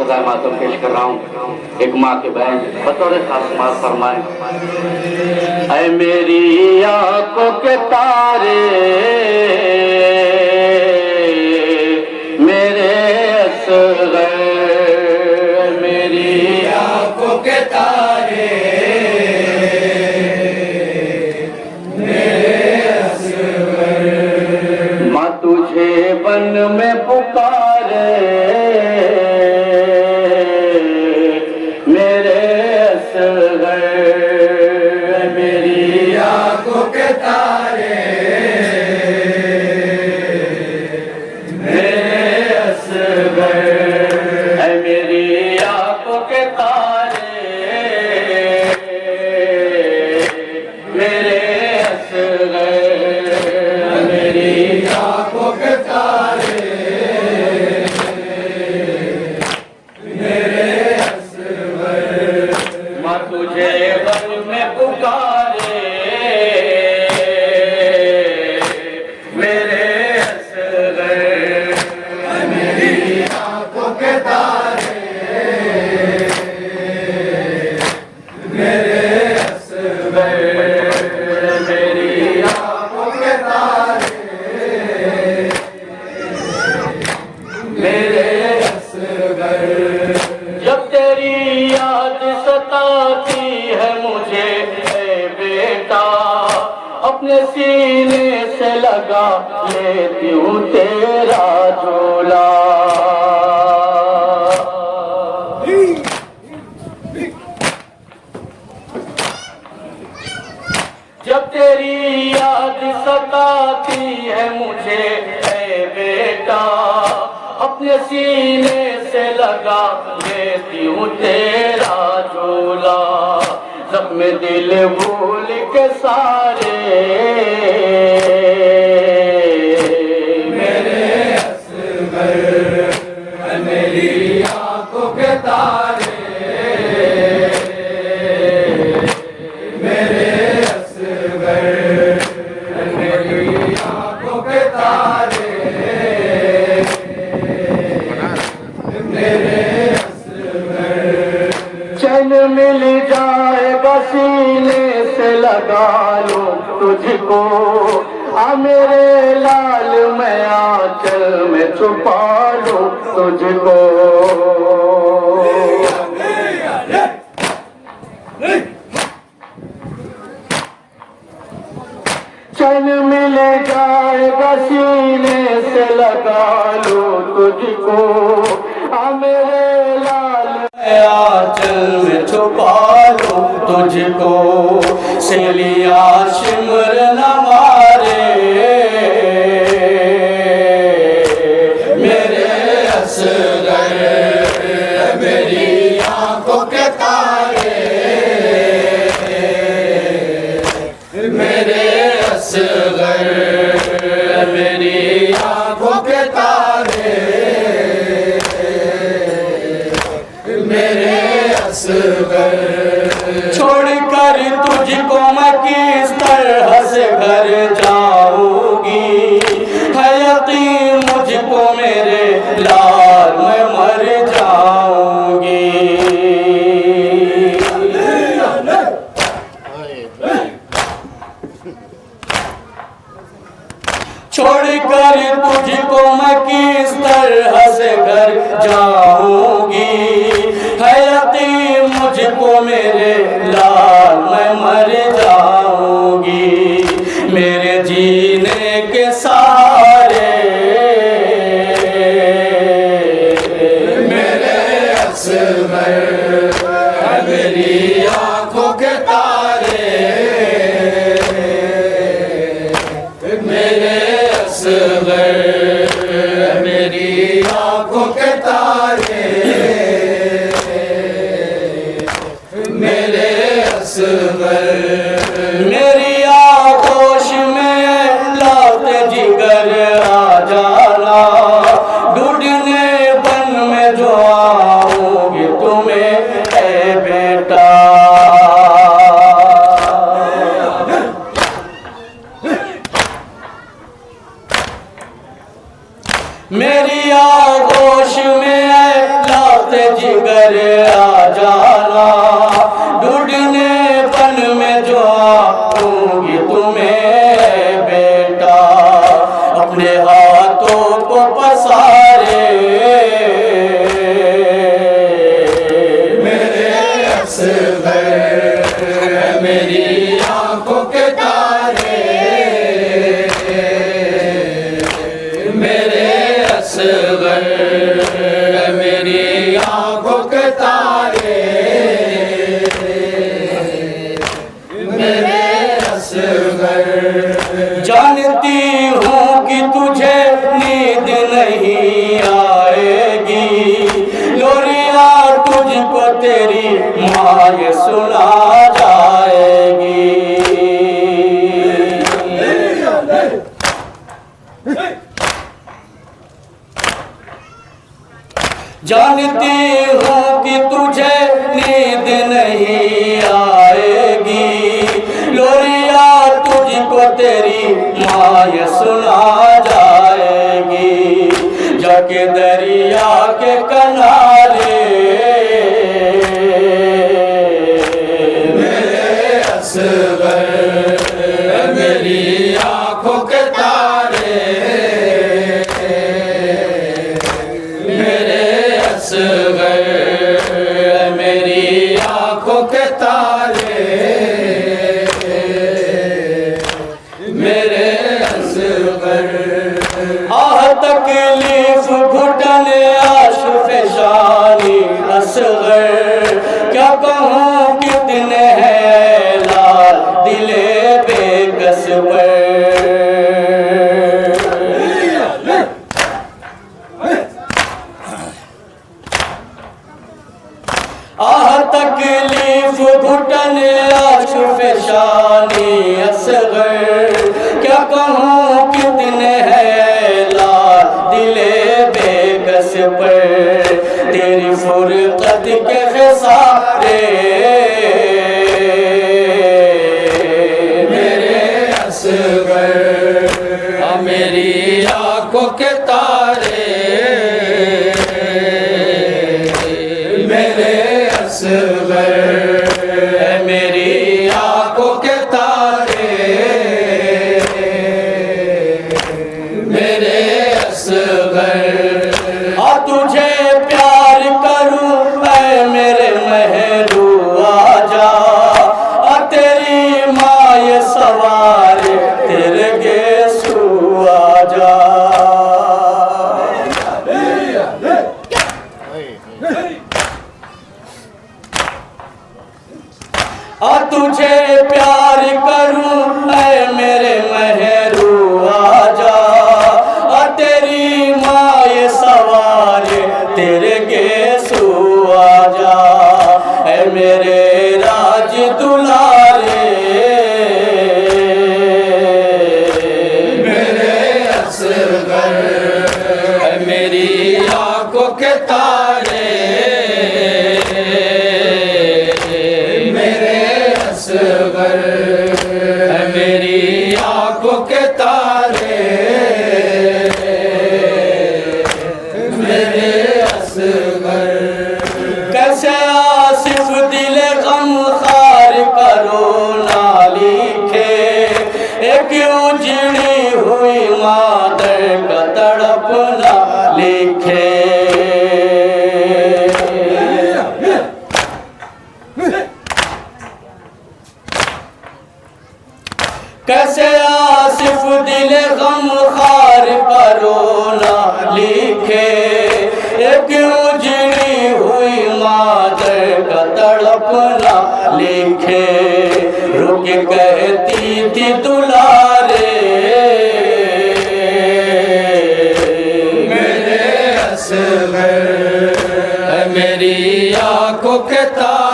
सजाए मातम पेश कर रहा हूँ। एक माँ के बहन बतौर खास मात फरमाए। ऐ मेरी आंखों के तारे मेरे असग़र, मेरी आंखों के तारे मेरे असग़र, माँ तुझे बन में पुकारे मेरे असग़र, मेरी आंखों के तारे मेरे असग़र, ऐ मेरी आंखों के तारे मेरे असग़र, मेरी आंखों के तारे मेरे असग़र, माँ तुझे बन में पुकारे मेरे असग़र, मेरी आंखों के तारे मेरे असग़र, मेरी आंखों के तारे मेरे असग़र, जब तेरी याद सताती है मुझे ऐ बेटा, अपने सीने से लगा लेती हूँ तेरा झोला। जब तेरी याद सताती है मुझे ऐ बेटा, अपने सीने से लगा लेती हूँ तेरा झोला। ज़ख्म दिल भूल के सारे मेरे असग़र, मेरी आंखों के तारे मेरे असग़र, मेरी आंखों के तारे मेरे असग़र, चैन मिल जाएगा सीने से लगा लो तुझको, आ मेरे लाल मैं आंचल में छुपा लूं तुझको। चैन मिल जाएगा सीने से लगा लो तुझको, आ मेरे लाल आंचल में छुपा लो तुझको। सहेलिया शिमर न मारे मेरे असग़र, मेरी आंखों के तारे मेरे असग़र, मेरी आंखों के तारे मेरे असग़र, छोड़कर तुझको मैं किस तरह से घर जाऊंगी, है यकीन मुझको मेरे लाल मैं मर जाऊंगी। छोड़कर तुझको मैं किस तरह से घर जाऊंगी, है यकीन मुझको मेरे लाल मैं मर जाऊंगी। मेरे जीने के सारे मेरे असग़र, मेरी आंखों के तारे मेरे असग़र, मेरी आंखों के तारे मेरे असग़र, मेरी आगोश में लाते जिगर आ जाना, ढूंढने बन में जो आऊंगी तुम्हें ऐ जिगर आ जाना, ढूंढने बन में जो आऊंगी तुम्हें बेटा, अपने हाथों को पसारे मेरे असगर, मेरी आंखों के तारे, मेरे असगर, मेरी आंखों के तारे, मेरे असगर। जानती हूँ कि तुझे नींद नहीं आएगी, लोरिया तुझको तेरी माँ ये सुना जाएगी। जानती हूँ कि तुझे नींद नहीं आएगी, लोरिया तुझको तेरी माँ ये सुना जाएगी। जाके दरिया के किनारे मेरे असगर, मेरी आंखों के तारे, मेरे असगर, मेरी आंखों के तारे, मेरे असगर। आह तकलीफ घुटन आश फैशानी असगर, क्या कहूँ कितने हैं लाल दिले बेकस पर। आह तकलीफ घुटन आश फैशानी असगर, क्या कहूँ कितने हैं लाल दिले बेकस पर। तेरी फुरकत के खसारे मेरे असगर, मेरी आंखों के तारे, मेरे असगर, मेरी आंखों के तारे, मेरे असगर। आ तुझे प्यार करूं मैं मेरे महरू आजा, आ तेरी माँ ये सवार तेरे गेसू आजा। आ तुझे प्यार करूं मैं मेरे महरू आजा, आ तेरी माँ ये सवार तेरे गेसू आजा। ऐ मेरे राज दुलारे, मेरे असगर, मेरी आंखों के तारे, मेरी आंखों के तारे, मेरे असगर। कैसे आसिफ दिल गम खार करो ना लिखे, एक उजड़ी हुई मादर का तड़प ना लिखे। कैसे आसिफ दिल गम खार करो ना लिखे, एक उजड़ी हुई मादर का तड़प ना लिखे। रुक कहती थी दुलारे मेरे असगर, मेरी आंखों के तारे,